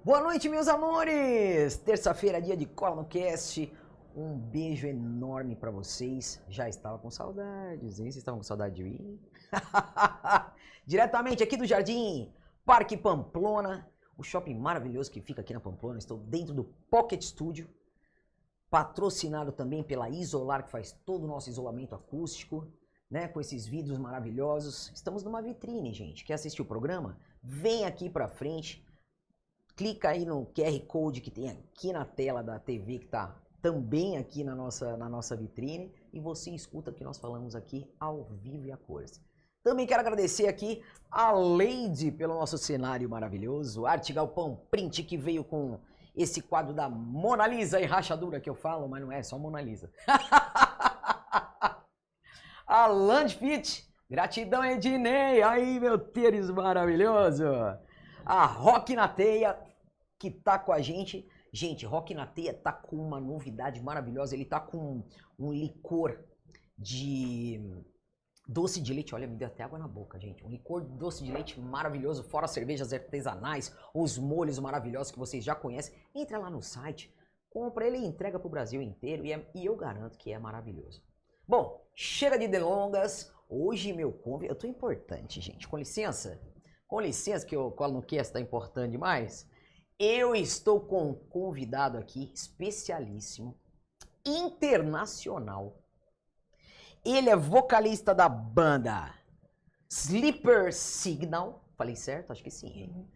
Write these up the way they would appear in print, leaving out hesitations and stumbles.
Boa noite, meus amores! Terça-feira, dia de Cola no Cast. Um beijo enorme pra vocês. Já estava com saudades, hein? Vocês estavam com saudade de mim? Diretamente aqui do Jardim Parque Pamplona, o shopping maravilhoso que fica aqui na Pamplona. Estou dentro do Pocket Studio, patrocinado também pela Isolar, que faz todo o nosso isolamento acústico, né? Com esses vidros maravilhosos. Estamos numa vitrine, gente. Quer assistir o programa? Vem aqui pra frente. Clica aí no QR Code que tem aqui na tela da TV, que está também aqui na nossa vitrine, e você escuta o que nós falamos aqui ao vivo e a cores. Também quero agradecer aqui a Lady pelo nosso cenário maravilhoso, Arte Galpão Print, que veio com esse quadro da Mona Lisa e rachadura que eu falo, mas não é só Mona Lisa. A Land Fit, gratidão Ednei, aí meu Teres maravilhoso. A Rock na Teia, que tá com a gente. Gente, Rock na Teia tá com uma novidade maravilhosa. Ele tá com um licor de doce de leite. Olha, me deu até água na boca, gente. Um licor de doce de leite maravilhoso, fora as cervejas artesanais, os molhos maravilhosos que vocês já conhecem. Entra lá no site, compra ele e entrega pro Brasil inteiro. E eu garanto que é maravilhoso. Bom, chega de delongas. Hoje, meu convite... Eu tô importante, gente. Com licença. Com licença, que o Cola no Cast tá importante demais. Eu estou com um convidado aqui, especialíssimo, internacional. Ele é vocalista da banda Sleeper Signal. Falei certo? Acho que sim, hein?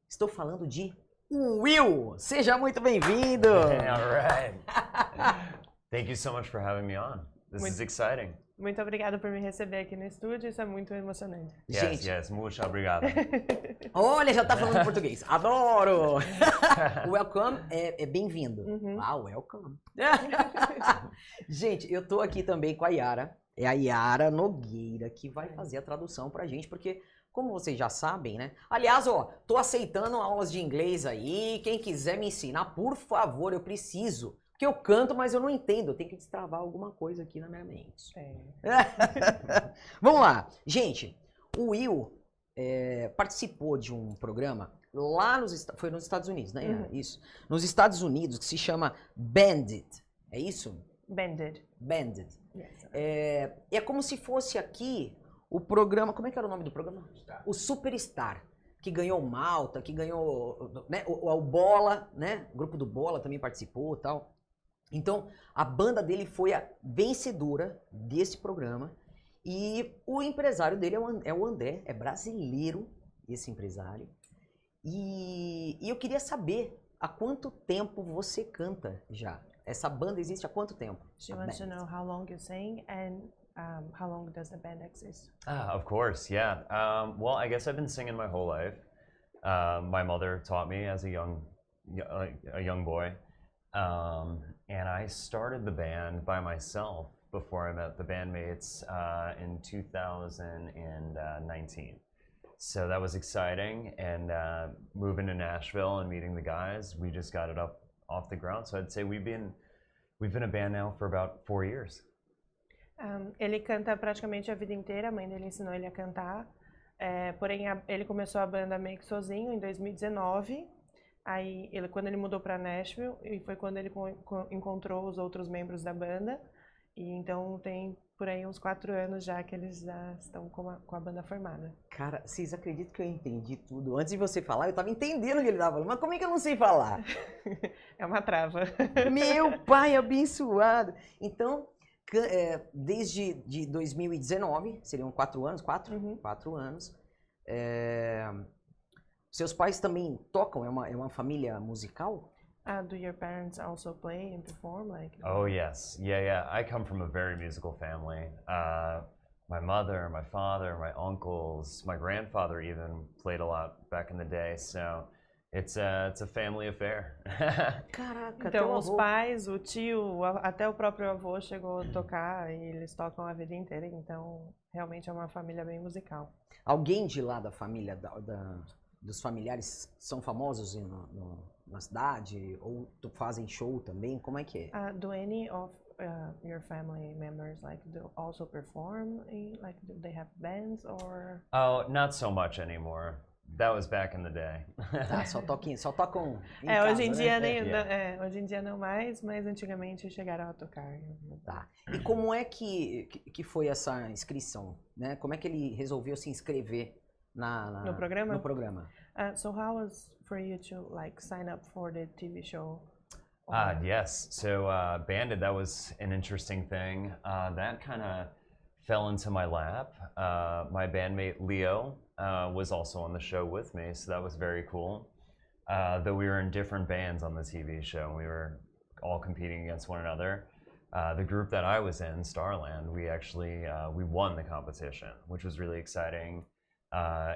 Estou falando de Will. Seja muito bem-vindo. All right. Thank you so much for having me on. This is exciting. Muito obrigada por me receber aqui no estúdio, isso é muito emocionante. Gente, Yes, muito obrigado. Olha, já tá falando português. Adoro! Welcome é bem-vindo. Ah, welcome. Gente, eu tô aqui também com a Yara. É a Yara Nogueira que vai fazer a tradução pra gente, porque, como vocês já sabem, né? Aliás, ó, tô aceitando aulas de inglês aí. Quem quiser me ensinar, por favor, eu preciso. Porque eu canto, mas eu não entendo. Eu tenho que destravar alguma coisa aqui na minha mente. Vamos lá. Gente, o Will participou de um programa lá foi nos Estados Unidos, né? Isso. Nos Estados Unidos, que se chama Banded. É isso? Banded. Banded. Yes. É como se fosse aqui o programa... Como é que era o nome do programa? O Superstar. Que ganhou Malta, que ganhou... Né? O Bola, né? O grupo do Bola também participou e tal. Então, a banda dele foi a vencedora desse programa e o empresário dele é o André, é brasileiro, esse empresário. E eu queria saber há quanto tempo você canta já? Essa banda existe há quanto tempo? She wants to know how long you sing and how long does the band exist? Of course, yeah. Well, I guess I've been singing my whole life. My mother taught me as a young boy. And I started the band by myself before I met the bandmates in 2019. So that was exciting, and moving to Nashville and meeting the guys, we just got it up off the ground. So I'd say we've been a band now for about 4 years. Ele canta praticamente a vida inteira, a mãe dele ensinou ele a cantar. Porém, ele começou a banda meio que sozinho em 2019. Aí, quando ele mudou para Nashville, e foi quando ele encontrou os outros membros da banda. E então tem por aí uns 4 anos já que eles já estão com a banda formada. Cara, vocês acreditam que eu entendi tudo? Antes de você falar, eu tava entendendo o que ele tava falando. Mas como é que eu não sei falar? É uma trava. Meu pai abençoado! Então, desde 2019, seriam 4 anos? 4? 4 anos. Seus pais também tocam? É uma família musical? Do your parents also play and perform? Oh, yes. Yeah. I come from a very musical family. My mother, my father, my uncles, my grandfather even played a lot back in the day. So it's a family affair. Caraca, então os pais, o tio, até o próprio avô chegou a tocar e eles tocam a vida inteira. Então realmente é uma família bem musical. Alguém de lá da família dos familiares são famosos na cidade? Ou fazem show também? Como é que é? Do any of your family members also perform? Do they have bands or? Oh, not so much anymore. That was back in the day. Tá, só tocam em Hoje em casa, dia né? hoje em dia não mais, mas antigamente chegaram a tocar. Tá. E como é que foi essa inscrição, né? Como é que ele resolveu se inscrever No programa? No programa. So how was for you to like sign up for the TV show? Yes. So Banda, that was an interesting thing. That kind of fell into my lap. My bandmate Leo was also on the show with me, so that was very cool. Though we were in different bands on the TV show, we were all competing against one another. The group that I was in, Starland, we actually we won the competition, which was really exciting.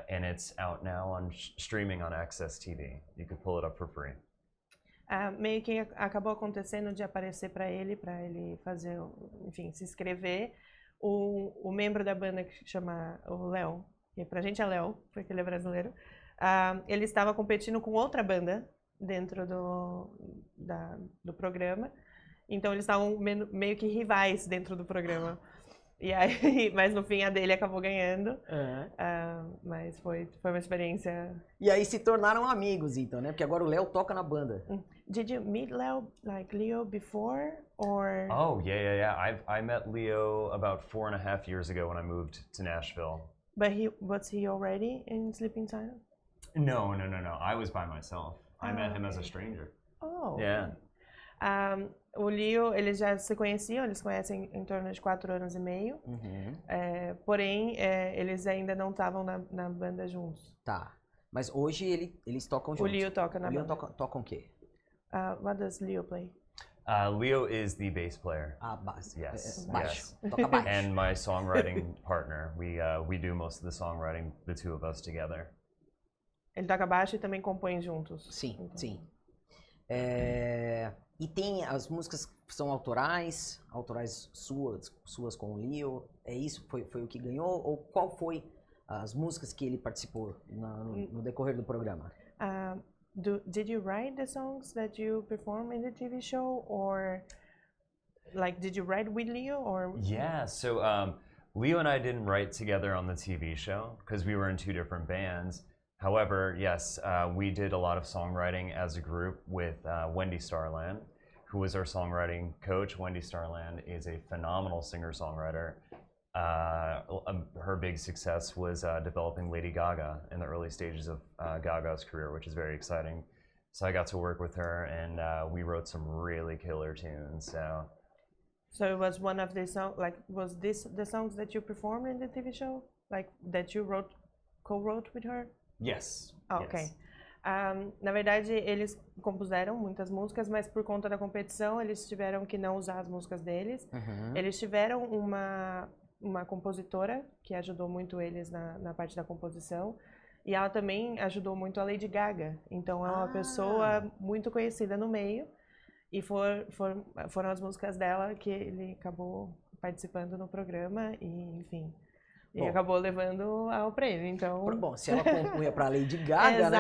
And it's out now on streaming on Access TV. You could pull it up for free. Meio que acabou acontecendo de aparecer para ele fazer, enfim, se inscrever. O membro da banda que chama o Léo, que pra gente é Léo, porque ele é brasileiro, ele estava competindo com outra banda dentro do programa. Então eles estavam meio que rivais dentro do programa. E aí, mas no fim a dele acabou ganhando. Mas foi uma experiência. E aí se tornaram amigos, então, né? Porque agora o Léo toca na banda. Did you meet Leo before or? Oh yeah. I met Leo about 4.5 years ago when I moved to Nashville. But was he already in Sleeping Silence? No. I was by myself. I met him as a stranger. Oh. Yeah. O Leo, eles já se conheciam, eles conhecem em torno de 4 anos e meio. Porém, eles ainda não estavam na banda juntos. Tá. Mas hoje eles tocam juntos. O Leo toca na banda. Tocam o quê? What does Leo play? Leo is the bass player. Baixo. Yes. Baixo. Yes. Toca baixo. And my songwriting partner. We do most of the songwriting, the two of us together. Ele toca baixo e também compõe juntos. Sim, então. sim. E tem as músicas que são autorais suas com o Leo. É isso? Foi o que ganhou? Ou qual foi as músicas que ele participou no decorrer do programa? Did you write the songs that you perform in the TV show, or like did you write with Leo, or? Yeah, so Leo and I didn't write together on the TV show because we were in 2 different bands. However, yes, we did a lot of songwriting as a group with Wendy Starland, who was our songwriting coach. Wendy Starland is a phenomenal singer-songwriter. Her big success was developing Lady Gaga in the early stages of Gaga's career, which is very exciting. So I got to work with her, and we wrote some really killer tunes. So it was one of the songs, like, was this the songs that you performed in the TV show? Like, that you co-wrote with her? Yes. Ok. Yes. Na verdade, eles compuseram muitas músicas, mas por conta da competição, eles tiveram que não usar as músicas deles. Eles tiveram uma compositora que ajudou muito eles na parte da composição. E ela também ajudou muito a Lady Gaga. Então, é uma pessoa muito conhecida no meio. E foram as músicas dela que ele acabou participando no programa. E, enfim... E acabou levando ao prêmio, então... Bom, se ela compunha pra Lady Gaga, né?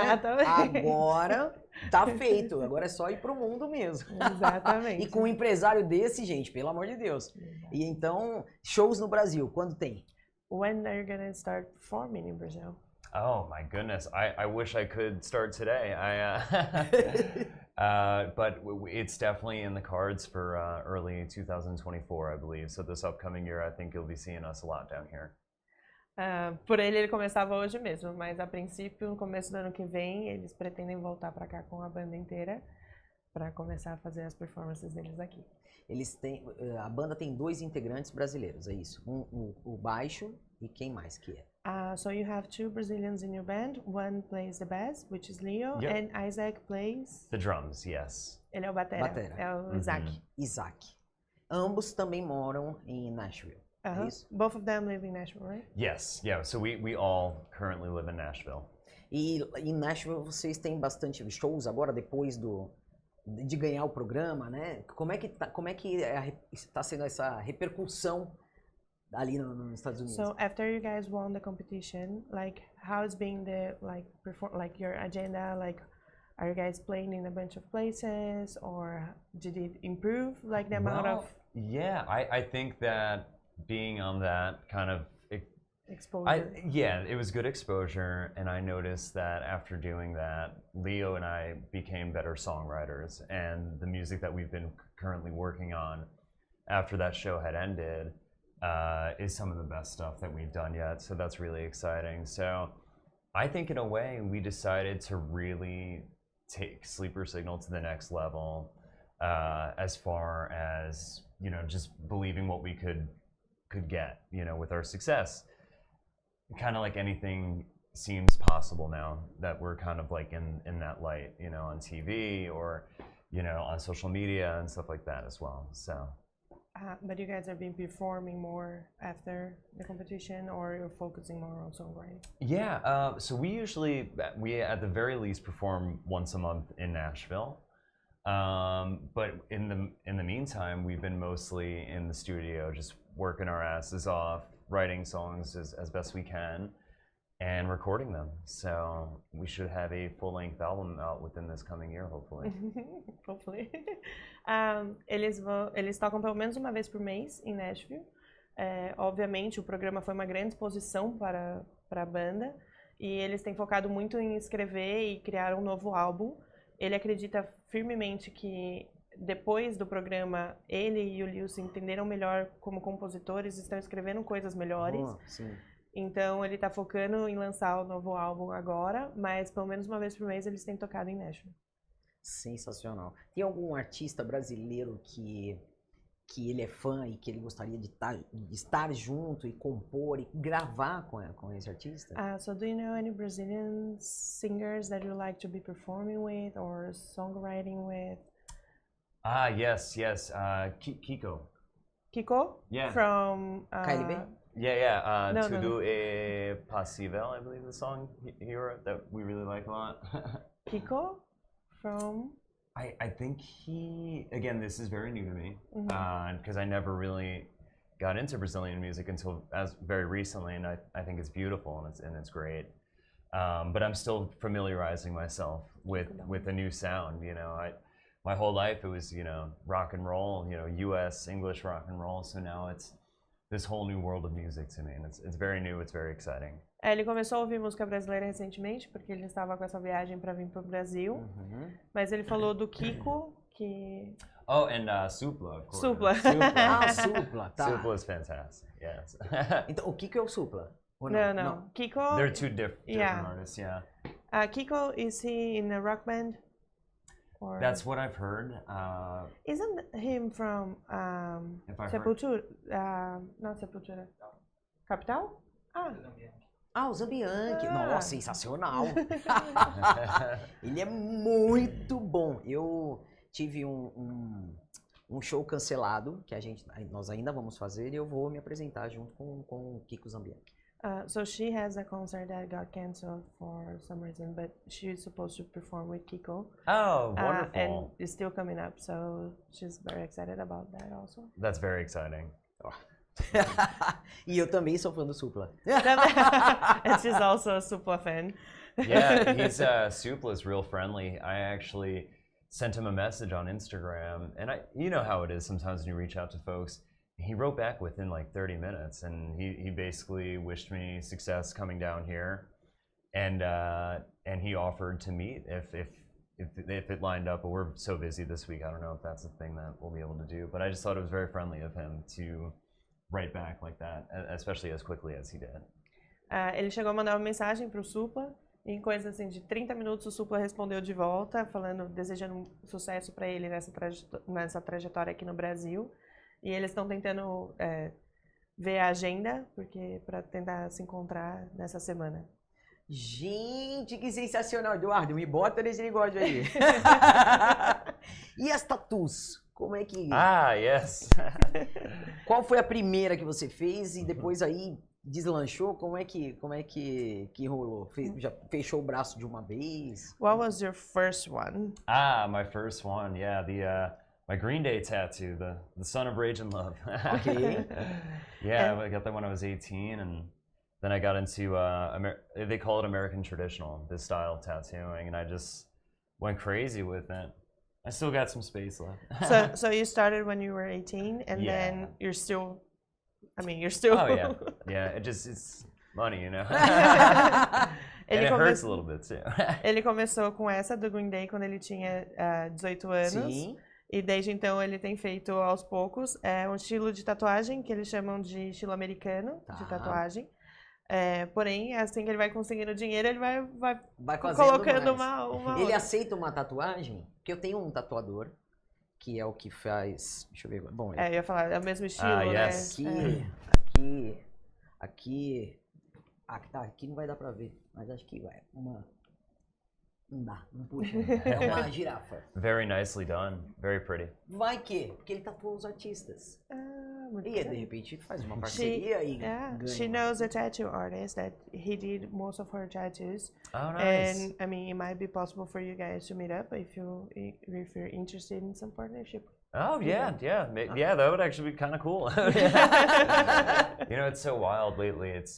Agora tá feito. Agora é só ir pro mundo mesmo. Exatamente. E com um empresário desse, gente, pelo amor de Deus. E então, shows no Brasil, quando tem? When are you gonna start performing in Brazil? Oh my goodness, I wish I could start today. But it's definitely in the cards for early 2024, I believe. So this upcoming year, I think you'll be seeing us a lot down here. Por ele começava hoje mesmo, mas a princípio, no começo do ano que vem, eles pretendem voltar para cá com a banda inteira para começar a fazer as performances deles aqui. A banda tem 2 integrantes brasileiros, é isso? O baixo e quem mais que é? So you have 2 Brazilians in your band. One plays the bass, which is Leo, Yep. and Isaac plays... The drums, yes. Ele é o batera. É o Isaac. Isaac. Ambos também moram em Nashville. É isso? Both of them live in Nashville, right? Yes, yeah. So we all currently live in Nashville. E em Nashville vocês têm bastante shows agora, depois de ganhar o programa, né? Como é que está sendo essa repercussão ali nos Estados Unidos? So after you guys won the competition, like how's been the your agenda? Like, are you guys playing in a bunch of places, or did it improve like the amount of? Yeah, I think that being on that kind of exposure. Yeah, it was good exposure, and I noticed that after doing that, Leo and I became better songwriters, and the music that we've been currently working on after that show had ended is some of the best stuff that we've done yet, so that's really exciting. So I think in a way we decided to really take Sleeper Signal to the next level as far as, you know, just believing what we could get, you know, with our success. Kind of like anything seems possible now that we're kind of like in that light, you know, on TV or, you know, on social media and stuff like that as well. So. But you guys have been performing more after the competition, or you're focusing more on songwriting? Yeah, so we at the very least perform once a month in Nashville. But in the meantime, we've been mostly in the studio, just working our asses off, writing songs as best we can, and recording them. So we should have a full-length album out within this coming year, hopefully. Hopefully. Eles tocam pelo menos uma vez por mês em Nashville. Obviamente, o programa foi uma grande exposição para a banda, e eles têm focado muito em escrever e criar um novo álbum. Ele acredita firmemente que depois do programa, ele e o Leo se entenderam melhor como compositores, estão escrevendo coisas melhores. Sim. Então ele está focando em lançar o novo álbum agora, mas pelo menos uma vez por mês eles têm tocado em Nashville. Sensacional. Tem algum artista brasileiro que ele é fã e que ele gostaria de estar junto e compor e gravar com esse artista? So do you know any Brazilian singers that you like to be performing with or songwriting with? Yes. Kiko. Kiko? Yeah. From... KLB? Yeah. No, Tudo é Possível, I believe the song he wrote that we really like a lot. Kiko? From... I think again, this is very new to me, because I never really got into Brazilian music until very recently, and I think it's beautiful and it's great. But I'm still familiarizing myself with a new sound. You know, my whole life it was, you know, rock and roll, you know, U.S. English rock and roll. So now it's this whole new world of music to me, and it's very new. It's very exciting. Ele começou a ouvir música brasileira recentemente, porque ele estava com essa viagem para vir para o Brasil. Mas ele falou do Kiko, que... Oh, and Supla, of course. Supla. Supla, tá. Supla is fantastic, yes. Então, o Kiko é o Supla? Ou não. Kiko... They're two different artists, yeah. Kiko, is he in a rock band? Or... That's what I've heard. Isn't him from Sepultura? Not Sepultura. Capital? O Zambianchi. Nossa, sensacional. Ele é muito bom. Eu tive um show cancelado, que nós ainda vamos fazer, e eu vou me apresentar junto com o Kiko Zambianchi. So she has a concert that got canceled for some reason, but she's supposed to perform with Kiko. Oh, wonderful. And it's still coming up, so she's very excited about that also. That's very exciting. E eu também sou fã do Supla. And she's also a Supla fan. Yeah, Supla is real friendly. I actually sent him a message on Instagram, and you know how it is sometimes when you reach out to folks. He wrote back within like 30 minutes, and he basically wished me success coming down here, and he offered to meet if it lined up. But we're so busy this week, I don't know if that's a thing that we'll be able to do. But I just thought it was very friendly of him to write back like that, especially as quickly as he did. Ele chegou a mandar uma mensagem para o Supla, e em coisa assim de 30 minutos o Supla respondeu de volta, desejando sucesso para ele nessa trajetória aqui no Brasil. E eles estão tentando ver a agenda, para tentar se encontrar nessa semana. Gente, que sensacional, Eduardo, me bota nesse negócio aí. E as tatus? Como é que... Yes. Qual foi a primeira que você fez e depois aí deslanchou? Como é que rolou? Já fechou o braço de uma vez? What was your first one? My first one, yeah, my Green Day tattoo, the Son of Rage and Love. Okay. Yeah, I got that when I was 18, and then I got into they call it American traditional, this style tattooing, and I just went crazy with it. I still got some space left. So you started when you were 18, and then you're still. Oh yeah, yeah. money, you know. Ele, And it hurts a little bit too. ele começou com essa do Green Day quando ele tinha 18 anos. Sim. E desde então ele tem feito aos poucos um estilo de tatuagem que eles chamam de estilo americano de tatuagem. Porém, assim que ele vai conseguindo dinheiro, ele vai colocando uma Ele aceita uma tatuagem? Porque eu tenho um tatuador, que é o que faz... Deixa eu ver. Bom, eu ia falar, é o mesmo estilo, yes. né? Aqui não vai dar pra ver, mas acho que vai. Não dá, não puxa. É uma girafa. Very nicely done. Very pretty. Vai que? Porque ele tatuou os artistas. Muito E bem. de repente faz uma parceria e ganha. She knows a tattoo artist that he did most of her tattoos. Oh, nice. And I mean, it might be possible for you guys to meet up if you're interested in some partnership. Oh yeah, that would actually be kind of cool. You know, it's so wild lately. It's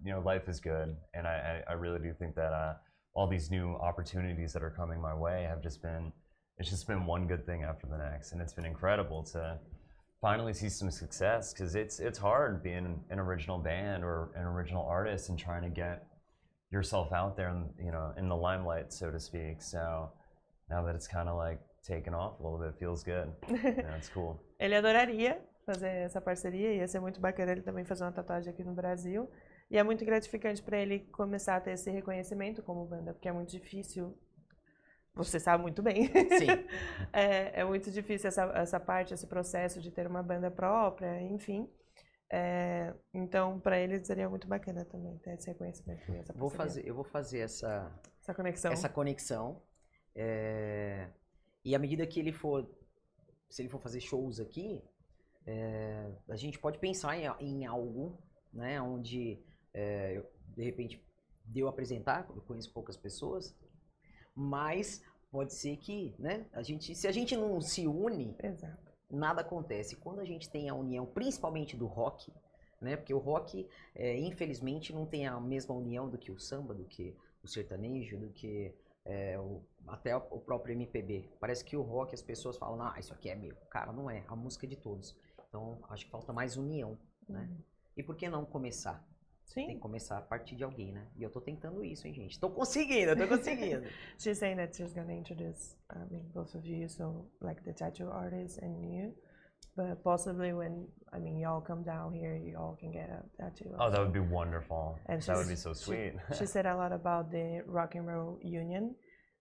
you know, life is good, and I really do think that all these new opportunities that are coming my way have just been one good thing after the next, and it's been incredible to finally see some success, because it's hard being an original band or an original artist and trying to get yourself out there, you know, in the limelight, so to speak. So now that it's kind of like taken off a little bit, feels good. Yeah, it's cool. Ele adoraria fazer essa parceria, ia ser muito bacana ele também fazer uma tatuagem aqui no Brasil. E é muito gratificante para ele começar a ter esse reconhecimento como banda, porque é muito difícil. Você sabe muito bem. Sim. É muito difícil essa parte, esse processo de ter uma banda própria, enfim. Então, para ele seria muito bacana também ter esse reconhecimento. E essa Eu vou fazer essa conexão. Essa conexão. E à medida que se ele for fazer shows aqui, a gente pode pensar em algo, né, onde de repente de eu apresentar, eu conheço poucas pessoas, mas pode ser que, né, se a gente não se une, Exato. nada acontece. Quando a gente tem a união, principalmente do rock, né, porque o rock, infelizmente, não tem a mesma união do que o samba, do que o sertanejo, do que até o próprio MPB. Parece que o rock, as pessoas falam, isso aqui é meu. Cara, não é. A música é de todos. Então, acho que falta mais união, né? E por que não começar? Sim. Tem que começar a partir de alguém, né? E eu tô tentando isso, hein, gente? Tô conseguindo. She's saying that she's gonna introduce both of you, so like the tattoo artist and you. But possibly when, y'all come down here, you all can get a tattoo. Oh, that would be wonderful. And that would be so sweet. She said a lot about the rock and roll union,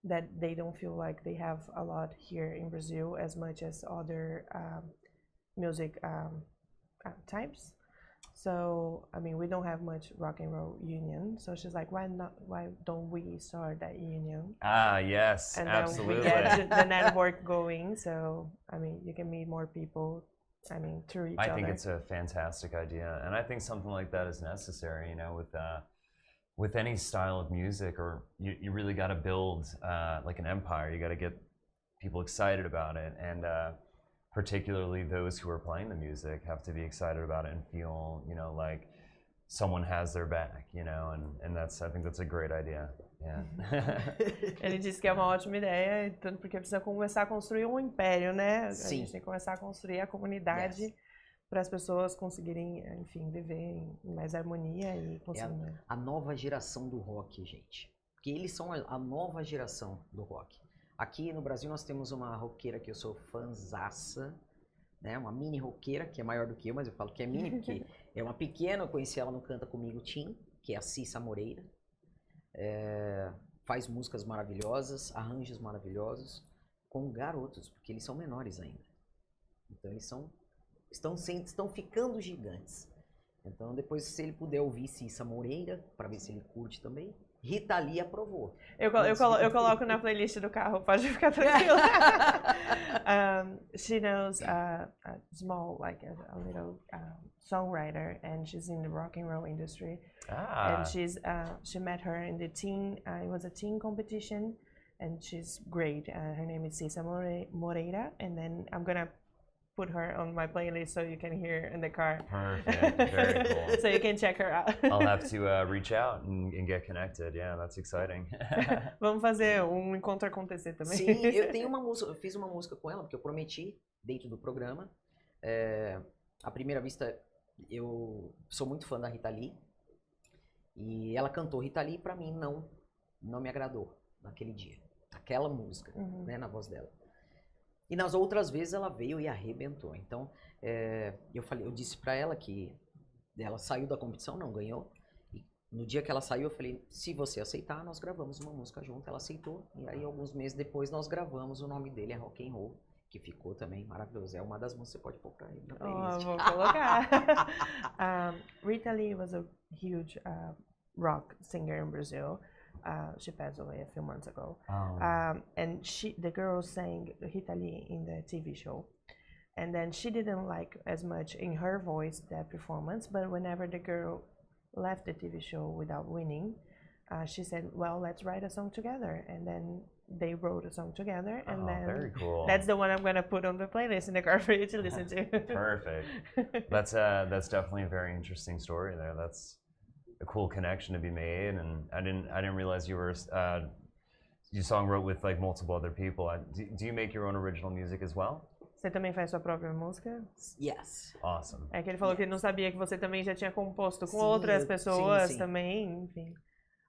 that they don't feel like they have a lot here in Brazil as much as other music types. So, we don't have much rock and roll union. So she's like, why don't we start that union? Ah, yes, and absolutely. Then we get the network going. So, you can meet more people, through each other. I think it's a fantastic idea. And I think something like that is necessary, you know, with any style of music, or you really got to build like an empire. You got to get people excited about it. And particularly those who are playing the music have to be excited about it and feel, you know, like someone has their back, you know, and I think that's a great idea. Yeah. Ele disse que é uma ótima ideia, tanto porque precisa começar a construir um império, né? Sim. A gente tem que começar a construir a comunidade para as pessoas conseguirem, enfim, viver em mais harmonia e conseguir. A nova geração do rock, gente. Porque eles são a nova geração do rock. Aqui no Brasil nós temos uma roqueira que eu sou fãzaça, né? Uma mini roqueira, que é maior do que eu, mas eu falo que é mini porque é uma pequena. Eu conheci ela no Canta Comigo Tim, que é a Cissa Moreira. Faz músicas maravilhosas, arranjos maravilhosos, com garotos, porque eles são menores ainda. Então eles estão ficando gigantes. Então depois, se ele puder ouvir Cissa Moreira, para ver se ele curte também. Rita Lee aprovou. Eu coloco na playlist do carro, pode ficar tranquila. She knows a small, like a little songwriter, and she's in the rock and roll industry. And she met her in the teen, it was a teen competition, and she's great. Her name is Cissa Moreira, and then I'm gonna put her on my playlist so you can hear in the car. Perfect, very cool. So you can check her out. I'll have to reach out and get connected. Yeah, that's exciting. Vamos fazer encontro acontecer também. Sim, eu fiz uma música com ela, porque eu prometi dentro do programa. À primeira vista, eu sou muito fã da Rita Lee. E ela cantou Rita Lee e pra mim não me agradou naquele dia. Aquela música, né, na voz dela. E nas outras vezes ela veio e arrebentou. Então, eu disse pra ela que ela saiu da competição, não ganhou. E no dia que ela saiu, eu falei, se você aceitar, nós gravamos uma música junto. Ela aceitou. E aí, alguns meses depois, nós gravamos. O nome dele é Rock and Roll, que ficou também maravilhoso. É uma das músicas que você pode pôr pra ele na playlist. Vou colocar. Rita Lee was a huge rock singer in Brazil. She passed away a few months ago. And the girl sang Rita Lee in the TV show. And then she didn't like as much in her voice that performance, but whenever the girl left the TV show without winning, she said, well, let's write a song together. And then they wrote a song together, and then very cool. that's the one I'm gonna put on the playlist in the car for you to listen to. Perfect. That's definitely a very interesting story there. That's a cool connection to be made, and I didn't realize you songwrote with like multiple other people. Do you make your own original music as well? Você também faz sua própria música? Yes. Awesome. É que ele falou que ele não sabia que você também já tinha composto com Sim, outras pessoas sim. também, enfim.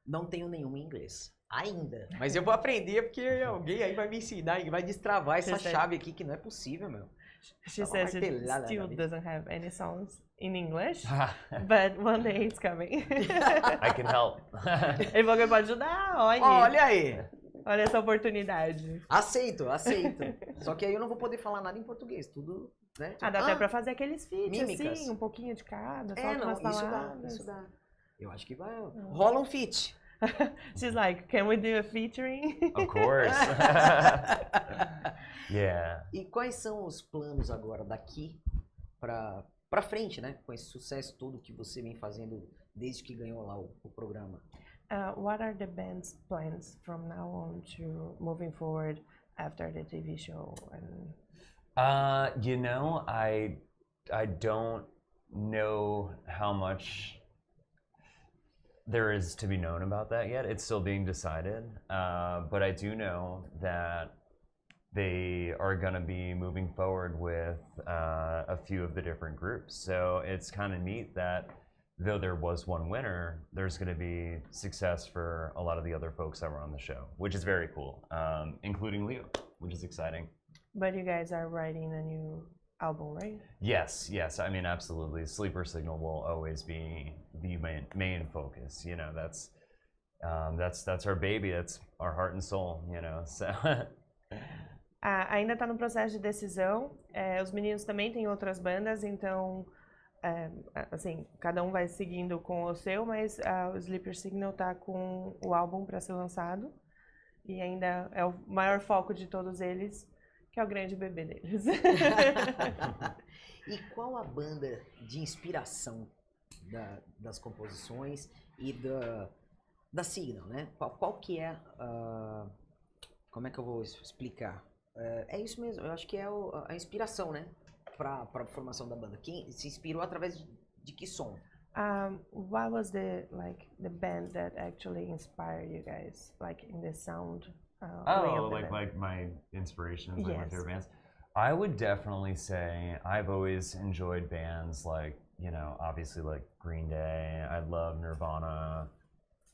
Não tenho nenhuma em inglês. Ainda. Mas eu vou aprender porque alguém aí vai me ensinar e vai destravar essa chave aqui que não é possível, meu. She says she still doesn't have any songs in English, but one day it's coming. I can help. Ele falou que pode ajudar, Olha aí. Olha essa oportunidade. Aceito. Só que aí eu não vou poder falar nada em português, tudo, né? Dá até pra fazer aqueles feats, mímicas. assim, um pouquinho de cada, só umas palavras. Isso dá. Eu acho que vai. Rola um feat. She's like, can we do a featuring? Of course. Yeah. E quais são os planos agora daqui pra frente, né? Com esse sucesso todo que você vem fazendo desde que ganhou lá o programa. What are the band's plans from now on to moving forward after the TV show? You know, I don't know how much there is to be known about that yet. It's still being decided. But I do know that they are going to be moving forward with a few of the different groups. So it's kind of neat that though there was one winner, there's going to be success for a lot of the other folks that were on the show, which is very cool, including Leo, which is exciting. But you guys are writing a new album, right? Yes. I mean, absolutely. Sleeper Signal will always be the main focus. You know, that's our baby. That's our heart and soul. You know, so. Ainda está no processo de decisão. Os meninos também têm outras bandas, então, assim, cada um vai seguindo com o seu, mas o Sleeper Signal está com o álbum para ser lançado e ainda é o maior foco de todos eles, que é o grande bebê deles. E qual a banda de inspiração das composições e da Signal, né? Qual que é, como é que eu vou explicar? É isso mesmo, eu acho que é a inspiração, né? Para a formação da banda. Quem se inspirou através de que som? What was the band that actually inspired you guys, like in the sound? Like my inspirations, like my favorite bands. I would definitely say I've always enjoyed bands like, you know, obviously like Green Day. I love Nirvana,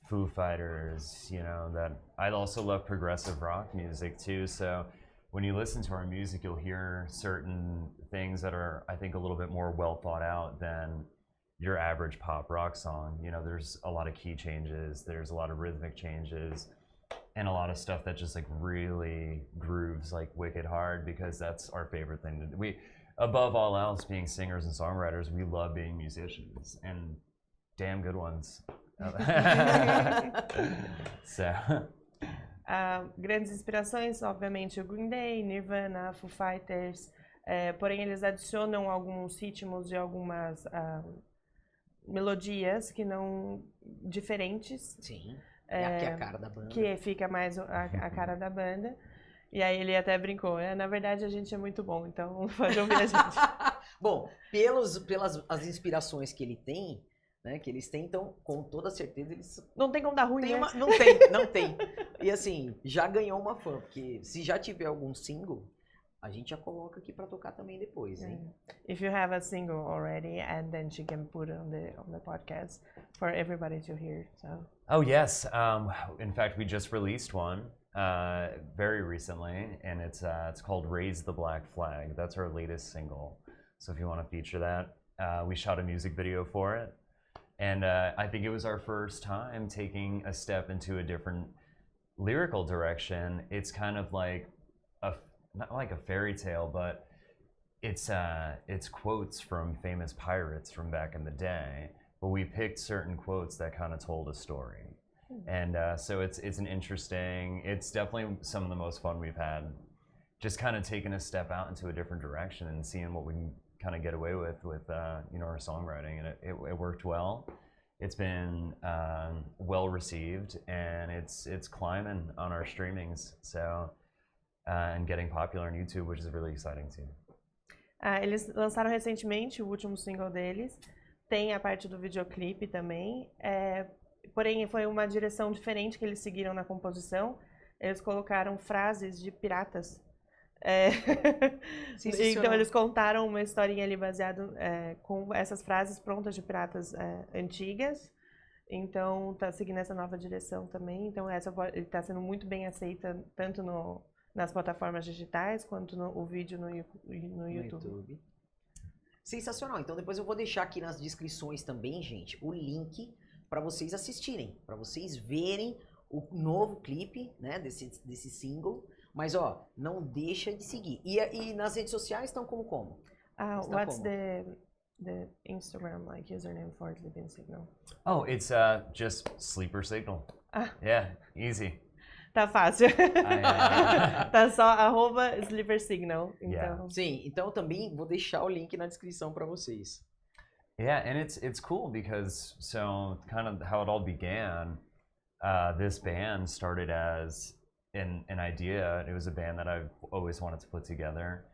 Foo Fighters. You know, that I also love progressive rock music too. So when you listen to our music, you'll hear certain things that are, I think, a little bit more well thought out than your average pop rock song. You know, there's a lot of key changes, there's a lot of rhythmic changes, and a lot of stuff that just like really grooves like wicked hard, because that's our favorite thing to do. We, above all else, being singers and songwriters, we love being musicians, and damn good ones. So. Grandes inspirações, obviamente, o Green Day, Nirvana, Foo Fighters, porém eles adicionam alguns ritmos e algumas melodias que não diferentes. Sim, que é a cara da banda. Que fica mais a cara da banda. E aí ele até brincou, na verdade a gente é muito bom, então pode ouvir a gente. Bom, pelas as inspirações que ele tem, né, que eles têm, então, com toda certeza, eles... Não tem como dar ruim, né? Não tem. E assim, já ganhou uma fã, porque se já tiver algum single, a gente já coloca aqui pra tocar também depois, hein? If you have a single already, and then she can put it on the podcast for everybody to hear. So. Oh yes, in fact, we just released one very recently, and it's called "Raise the Black Flag." That's our latest single. So if you want to feature that, we shot a music video for it, and I think it was our first time taking a step into a different lyrical direction. It's kind of like not like a fairy tale, but it's quotes from famous pirates from back in the day. But we picked certain quotes that kind of told a story, and so it's an interesting. It's definitely some of the most fun we've had. Just kind of taking a step out into a different direction and seeing what we can kind of get away with you know, our songwriting, and it worked well. It's been well received, and it's climbing on our streamings. So. And getting popular on YouTube, which is really exciting too. Eles lançaram recentemente o último single deles. Tem a parte do videoclipe também. Porém, foi uma direção diferente que eles seguiram na composição. Eles colocaram frases de piratas. Então, eles contaram uma historinha ali baseada com essas frases prontas de piratas antigas. Então, tá seguindo essa nova direção também. Então, essa está sendo muito bem aceita, tanto nas plataformas digitais, quanto o vídeo no YouTube. Sensacional. Então depois eu vou deixar aqui nas descrições também, gente, o link para vocês assistirem, para vocês verem o novo clipe, né, desse single. Mas ó, não deixa de seguir. E nas redes sociais estão como? What's the Instagram username for Sleeping Signal? Oh, it's just Sleeper Signal. Yeah, easy. Tá fácil. Tá só @Sleeper Signal. Então. Yeah. Sim, então também vou deixar o link na descrição para vocês. Yeah, and it's cool because so kind of how it all began. This band started as an idea. It was a band that I've always wanted to put together,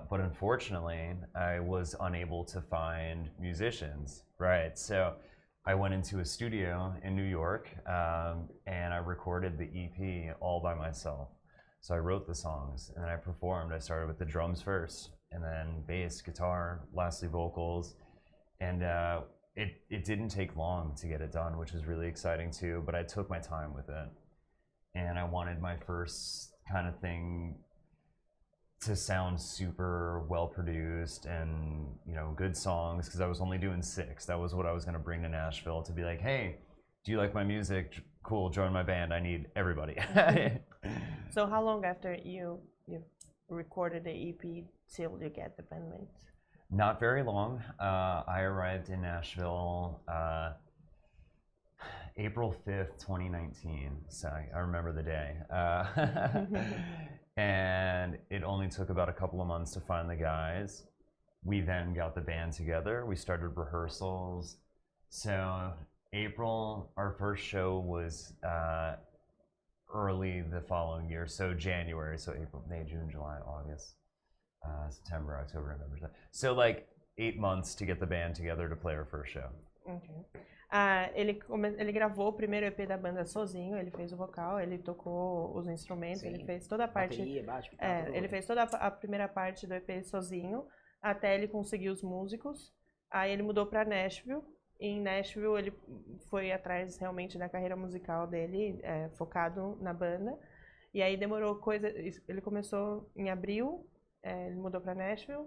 but unfortunately, I was unable to find musicians. Right, so. I went into a studio in New York, and I recorded the EP all by myself. So I wrote the songs, and then I performed. I started with the drums first, and then bass, guitar, lastly vocals. And it didn't take long to get it done, which was really exciting too, but I took my time with it. And I wanted my first kind of thing to sound super well produced and, you know, good songs, because I was only doing 6. That was what I was going to bring to Nashville, to be like, hey, do you like my music? Cool, join my band. I need everybody. So how long after you recorded the EP till you get the bandmates? Not very long. I arrived in Nashville April 5th, 2019. So I remember the day. And it only took about a couple of months to find the guys. We then got the band together. We started rehearsals. So April, our first show was early the following year. So January, so April, May, June, July, August, September, October, November. So like 8 months to get the band together to play our first show. Okay. Ele gravou o primeiro EP da banda sozinho, ele fez o vocal, ele tocou os instrumentos, sim, ele fez toda a parte. Bateria, baixo, ele fez toda a primeira parte do EP sozinho, até ele conseguir os músicos. Aí ele mudou para Nashville. E em Nashville ele foi atrás realmente da carreira musical dele, focado na banda. E aí demorou ele começou em abril, ele mudou para Nashville.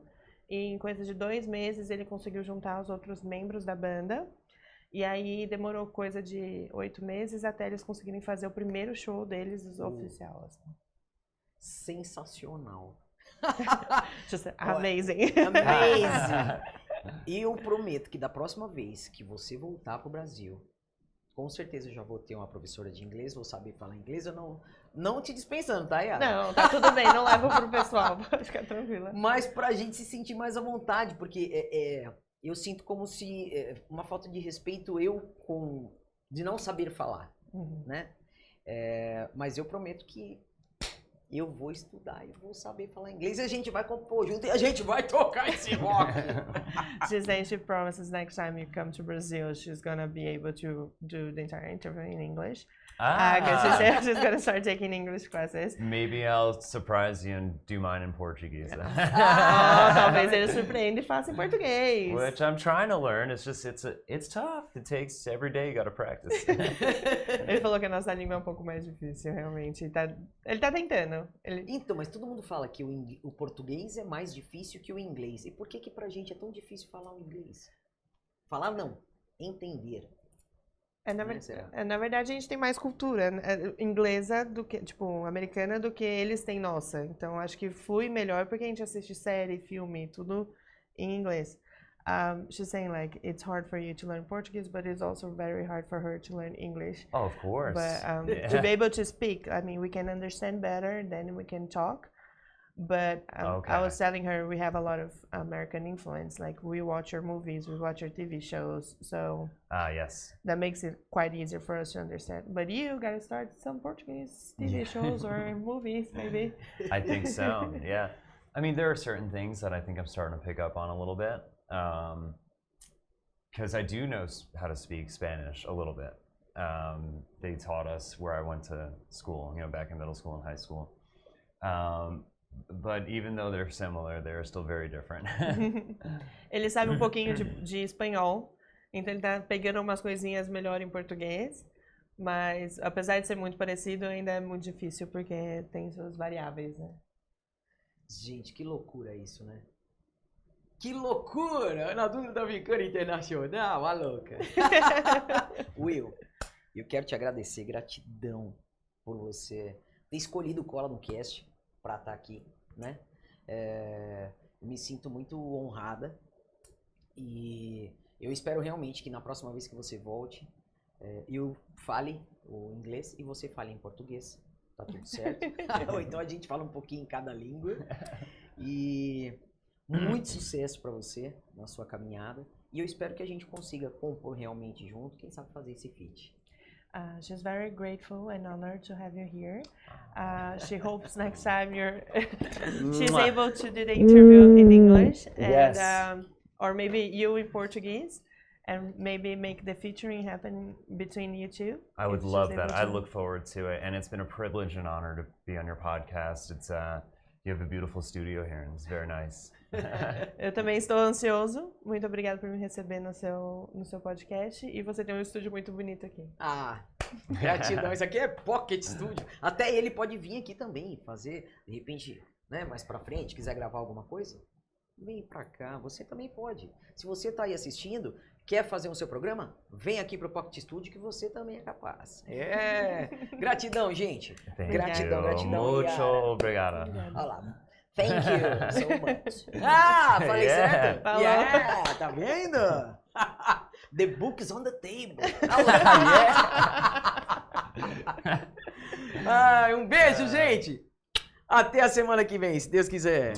E em coisa de 2 meses ele conseguiu juntar os outros membros da banda. E aí demorou coisa de 8 meses até eles conseguirem fazer o primeiro show deles oficial. Assim. Sensacional. Just amazing. Amazing. E eu prometo que da próxima vez que você voltar pro Brasil, com certeza eu já vou ter uma professora de inglês, vou saber falar inglês. Eu não te dispensando, tá, Yara? Não, tá tudo bem, não leva pro pessoal, pode ficar tranquila. Mas pra gente se sentir mais à vontade, porque eu sinto como se uma falta de respeito de não saber falar, né? Mas eu prometo que eu vou estudar e vou saber falar inglês e a gente vai compor junto e a gente vai tocar esse rock. She's saying she promises next time you come to Brazil, she's gonna be able to do the entire interview in English. Because she said she's gonna start taking English classes. Maybe I'll surprise you and do mine in Portuguese. Talvez ele surpreenda e faça em português. Which I'm trying to learn. It's just it's tough. It takes every day you gotta practice. Ele falou que a nossa língua é um pouco mais difícil, realmente. Ele tá tentando. Então, mas todo mundo fala que o português é mais difícil que o inglês. E por que pra gente é tão difícil falar o inglês? Falar não, entender. Na verdade, a gente tem mais cultura inglesa do que, tipo, americana do que eles têm nossa. Então, acho que flui melhor porque a gente assiste série, filme, tudo em inglês. She's saying, like, it's hard for you to learn Portuguese, but it's also very hard for her to learn English. Oh, of course. But to be able to speak, I mean, we can understand better, then we can talk. But I was telling her we have a lot of American influence. Like, we watch your movies, we watch your TV shows. So yes, that makes it quite easier for us to understand. But you gotta start some Portuguese TV shows or movies, maybe. I think so, yeah. I mean, there are certain things that I think I'm starting to pick up on a little bit. Because I do know how to speak Spanish a little bit. They taught us where I went to school, you know, back in middle school and high school. But even though they're similar, they're still very different. Ele sabe um pouquinho de espanhol, então ele tá pegando umas coisinhas melhor em português, mas apesar de ser muito parecido, ainda é muito difícil porque tem suas variáveis, né? Gente, que loucura isso, né? Que loucura! Na dúvida da ficando internacional, a louca. Will, eu quero te agradecer, gratidão por você ter escolhido o Cola no Cast para estar aqui, né? Me sinto muito honrada e eu espero realmente que na próxima vez que você volte, eu fale o inglês e você fale em português, tá tudo certo? Ou então a gente fala um pouquinho em cada língua e muito sucesso para você na sua caminhada e eu espero que a gente consiga compor realmente junto, quem sabe fazer esse feat. She's very grateful and honored to have you here. She hopes next time she's able to do the interview in English, and, yes. Or maybe you in Portuguese, and maybe make the featuring happen between you two. I would love that. I look forward to it, and it's been a privilege and honor to be on your podcast. It's you have a beautiful studio here, and it's very nice. Eu também estou ansioso. Muito obrigada por me receber no seu podcast. E você tem um estúdio muito bonito aqui. Gratidão. Isso aqui é Pocket Studio. Até ele pode vir aqui também fazer, de repente, né, mais pra frente, quiser gravar alguma coisa, vem pra cá. Você também pode. Se você tá aí assistindo, quer fazer o seu programa, vem aqui pro Pocket Studio que você também é capaz. Gratidão, gente. Gratidão. Muito obrigado. Olha lá. Thank you so much. Falei certo? Falou. Yeah, tá vendo? The book is on the table. Um beijo, gente. Até a semana que vem, se Deus quiser.